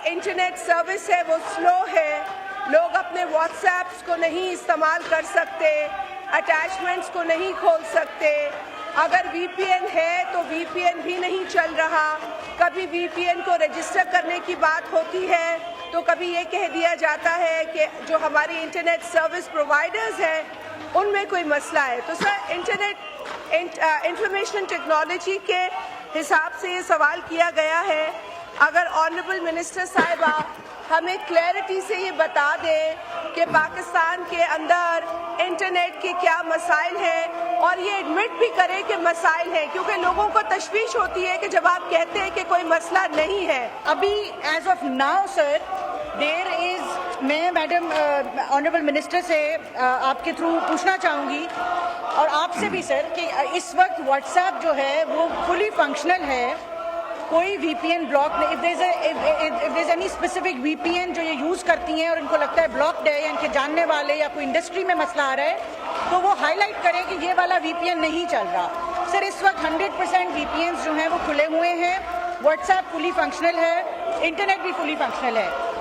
Internet service है वो slow है, लोग अपने व्हाट्सएप्स को नहीं इस्तेमाल कर सकते, अटैचमेंट्स को नहीं खोल सकते, अगर VPN है तो VPN भी नहीं चल रहा, कभी VPN को रजिस्टर करने की बात होती है तो कभी ये कह दिया जाता है कि जो हमारी इंटरनेट सर्विस प्रोवाइडर्स हैं उनमें कोई मसला है। तो सर इंफॉर्मेशन टेक्नोलॉजी के हिसाब से ये सवाल किया गया है, अगर ऑनरेबल मिनिस्टर साहिबा हमें क्लैरिटी से ये बता दें कि पाकिस्तान के अंदर इंटरनेट के क्या मसाइल हैं और ये एडमिट भी करें कि मसाइल हैं, क्योंकि लोगों को तशवीश होती है कि जब आप कहते हैं कि कोई मसला नहीं है। अभी as of now sir there is, मैं मैडम ऑनरेबल मिनिस्टर से आपके थ्रू पूछना चाहूँगी और आपसे भी सर कि इस वक्त व्हाट्सएप जो है वो फुली फंक्शनल है, कोई VPN ब्लॉक नहीं, if there is any specific VPN जो ये यूज़ करती हैं और इनको लगता है ब्लॉक्ड है या इनके जानने वाले या कोई इंडस्ट्री में मसला आ रहा है तो वो हाईलाइट करें कि ये वाला VPN नहीं चल रहा। सर इस वक्त 100% VPNs जो हैं वो खुले हुए हैं, व्हाट्सएप फुली फंक्शनल है, इंटरनेट भी फुली फंक्शनल है।